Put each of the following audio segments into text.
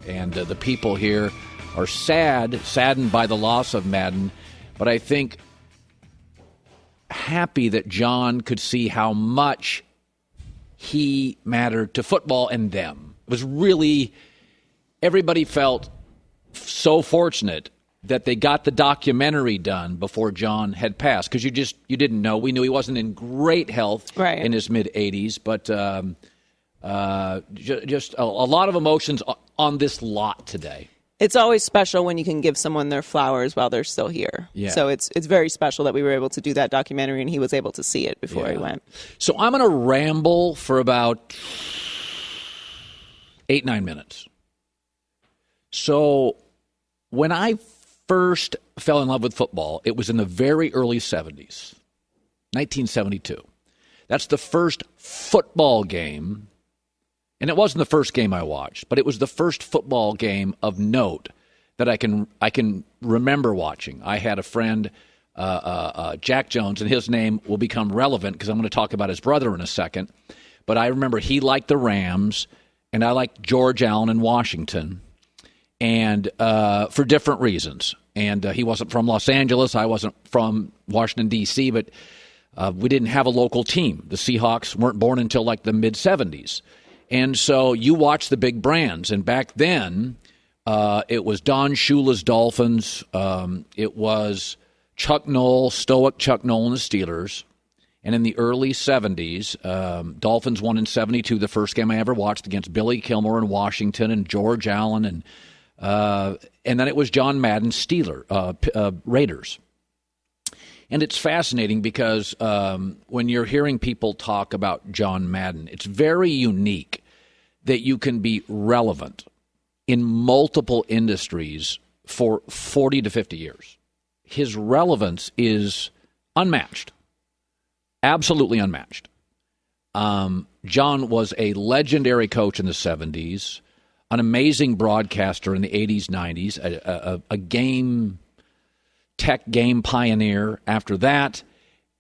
And the people here are saddened by the loss of Madden, but I think happy that John could see how much he mattered to football and them. It was really, everybody felt so fortunate that they got the documentary done before John had passed, because you didn't know. We knew he wasn't in great health in his mid-80s, but just a lot of emotions on this lot today. It's always special when you can give someone their flowers while they're still here. Yeah. So it's very special that we were able to do that documentary and he was able to see it before he went. So I'm going to ramble for about 8-9 minutes. So when I first fell in love with football, it was in the very early 70s, 1972. That's the first football game. And it wasn't the first game I watched, but it was the first football game of note that I can remember watching. I had a friend, Jack Jones, and his name will become relevant because I'm going to talk about his brother in a second. But I remember he liked the Rams, and I liked George Allen in Washington, and for different reasons. And he wasn't from Los Angeles. I wasn't from Washington, D.C., but we didn't have a local team. The Seahawks weren't born until like the mid-'70s. And so you watch the big brands. And back then, it was Don Shula's Dolphins. It was Chuck Noll, stoic Chuck Noll and the Steelers. And in the early 70s, Dolphins won in 72, the first game I ever watched, against Billy Kilmer in Washington and George Allen. And then it was John Madden Raiders. And it's fascinating because when you're hearing people talk about John Madden, it's very unique that you can be relevant in multiple industries for 40 to 50 years. His relevance is unmatched, absolutely unmatched. John was a legendary coach in the 70s, an amazing broadcaster in the 80s, 90s, a game tech game pioneer after that,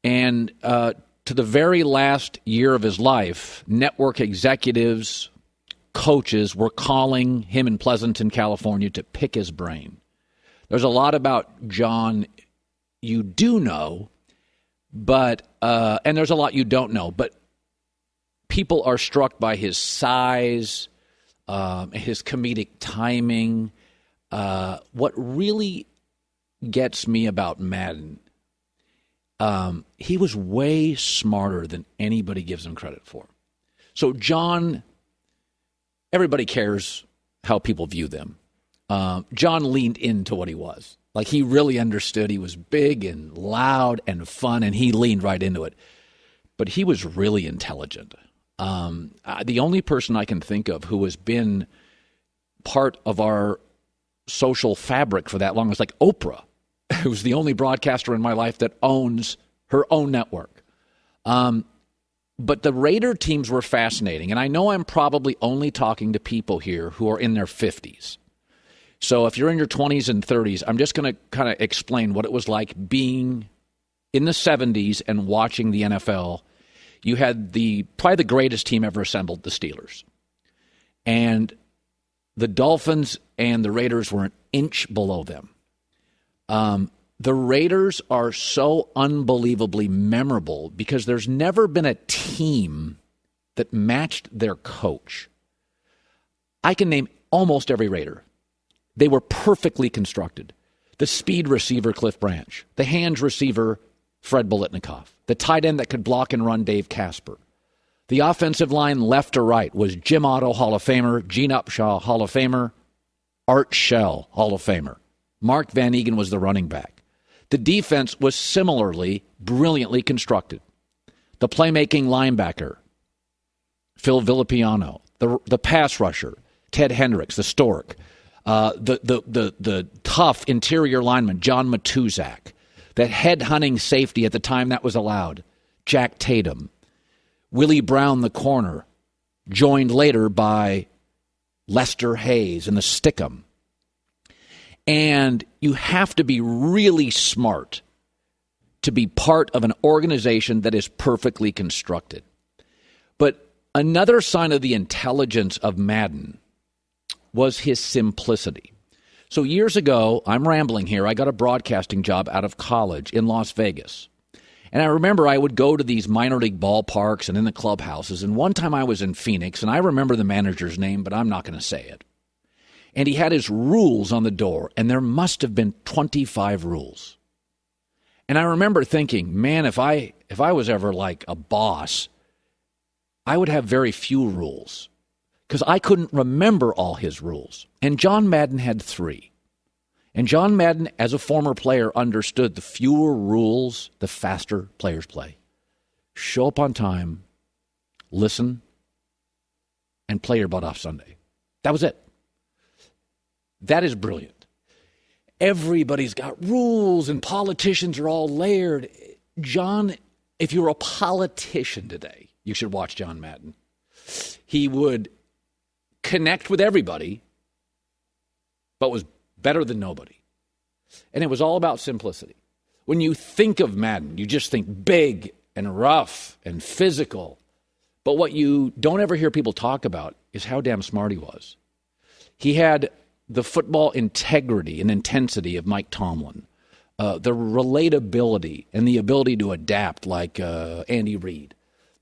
and to the very last year of his life, network executives, coaches were calling him in Pleasanton, California, to pick his brain. There's a lot about John you do know, but and there's a lot you don't know, but people are struck by his size, his comedic timing. What really gets me about Madden, he was way smarter than anybody gives him credit for. So John, everybody cares how people view them. John leaned into what he was. Like, he really understood. He was big and loud and fun, and he leaned right into it. But he was really intelligent. The only person I can think of who has been part of our social fabric for that long was like Oprah, who's the only broadcaster in my life that owns her own network. But the Raider teams were fascinating, and I know I'm probably only talking to people here who are in their 50s. So if you're in your 20s and 30s, I'm just going to kind of explain what it was like being in the 70s and watching the NFL. You had probably the greatest team ever assembled, the Steelers. And the Dolphins and the Raiders were an inch below them. The Raiders are so unbelievably memorable because there's never been a team that matched their coach. I can name almost every Raider. They were perfectly constructed. The speed receiver, Cliff Branch. The hands receiver, Fred Biletnikoff. The tight end that could block and run, Dave Casper. The offensive line left to right was Jim Otto, Hall of Famer, Gene Upshaw, Hall of Famer, Art Shell, Hall of Famer. Mark Van Egan was the running back. The defense was similarly brilliantly constructed. The playmaking linebacker, Phil Villapiano. The pass rusher, Ted Hendricks, the Stork. The tough interior lineman, John Matuzak. The head-hunting safety at the time that was allowed, Jack Tatum. Willie Brown, the corner, joined later by Lester Hayes and the Stickum. And you have to be really smart to be part of an organization that is perfectly constructed. But another sign of the intelligence of Madden was his simplicity. So years ago, I'm rambling here, I got a broadcasting job out of college in Las Vegas. And I remember I would go to these minor league ballparks and in the clubhouses. And one time I was in Phoenix, and I remember the manager's name, but I'm not going to say it. And he had his rules on the door, and there must have been 25 rules. And I remember thinking, man, if I was ever like a boss, I would have very few rules because I couldn't remember all his rules. And John Madden had 3. And John Madden, as a former player, understood the fewer rules, the faster players play. Show up on time, listen, and play your butt off Sunday. That was it. That is brilliant. Everybody's got rules, and politicians are all layered. John, if you're a politician today, you should watch John Madden. He would connect with everybody, but was better than nobody. And it was all about simplicity. When you think of Madden, you just think big and rough and physical. But what you don't ever hear people talk about is how damn smart he was. He had the football integrity and intensity of Mike Tomlin, the relatability and the ability to adapt like Andy Reid,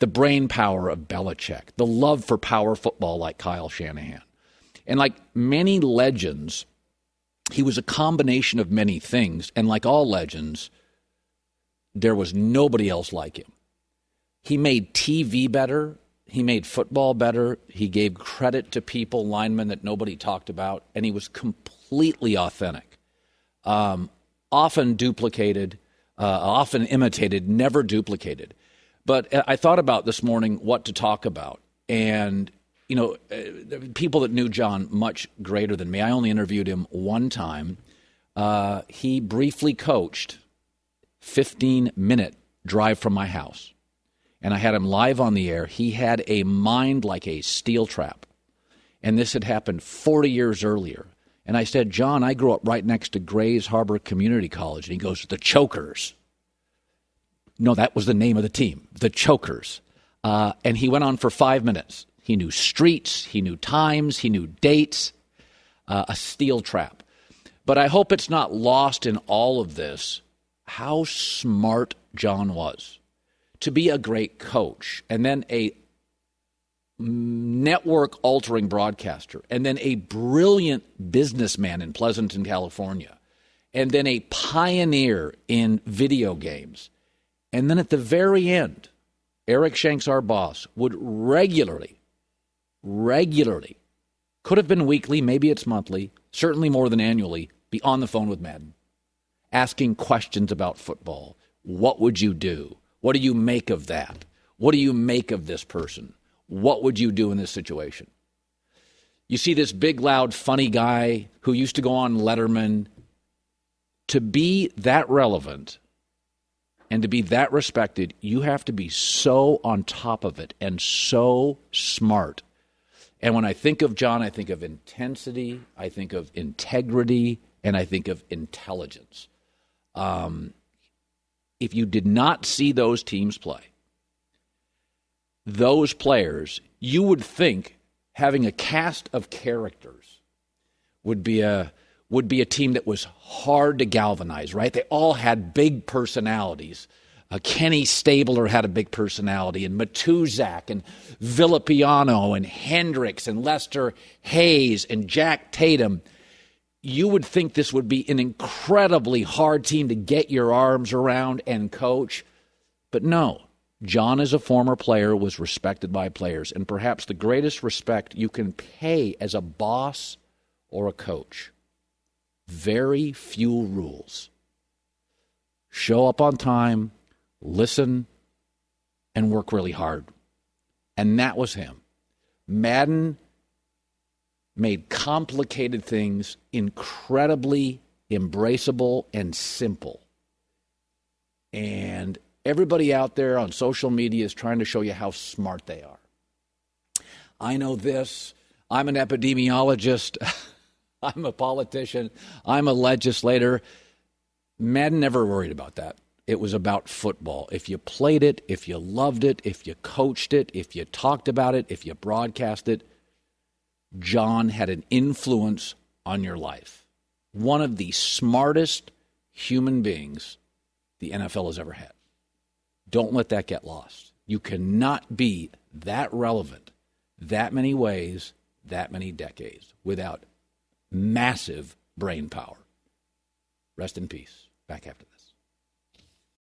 the brain power of Belichick, the love for power football like Kyle Shanahan. And like many legends, he was a combination of many things, and like all legends, there was nobody else like him. He made TV better. He made football better. He gave credit to people, linemen that nobody talked about, and he was completely authentic. Often duplicated, often imitated, never duplicated. But I thought about this morning what to talk about, and you know, people that knew John much greater than me. I only interviewed him one time. He briefly coached 15-minute drive from my house, and I had him live on the air. He had a mind like a steel trap, and this had happened 40 years earlier. And I said, John, I grew up right next to Grays Harbor Community College. And he goes, the Chokers. No, that was the name of the team, the Chokers. And he went on for 5 minutes. He knew streets, he knew times, he knew dates, a steel trap. But I hope it's not lost in all of this how smart John was to be a great coach and then a network-altering broadcaster and then a brilliant businessman in Pleasanton, California, and then a pioneer in video games. And then at the very end, Eric Shanks, our boss, would regularly, could have been weekly, maybe it's monthly, certainly more than annually, be on the phone with Madden, asking questions about football. What would you do? What do you make of that? What do you make of this person? What would you do in this situation? You see this big, loud, funny guy who used to go on Letterman. To be that relevant and to be that respected, you have to be so on top of it and so smart. And when I think of John, I think of intensity, I think of integrity, and I think of intelligence. If you did not see those teams play, those players, you would think having a cast of characters would be a team that was hard to galvanize, right? They all had big personalities. Kenny Stabler had a big personality, and Matuzak, and Villapiano, and Hendricks, and Lester Hayes, and Jack Tatum. You would think this would be an incredibly hard team to get your arms around and coach. But no, John, as a former player, was respected by players, and perhaps the greatest respect you can pay as a boss or a coach. Very few rules. Show up on time, listen, and work really hard. And that was him. Madden made complicated things incredibly embraceable and simple. And everybody out there on social media is trying to show you how smart they are. I know this. I'm an epidemiologist. I'm a politician. I'm a legislator. Madden never worried about that. It was about football. If you played it, if you loved it, if you coached it, if you talked about it, if you broadcast it, John had an influence on your life. One of the smartest human beings the NFL has ever had. Don't let that get lost. You cannot be that relevant, that many ways, that many decades without massive brain power. Rest in peace. Back after this.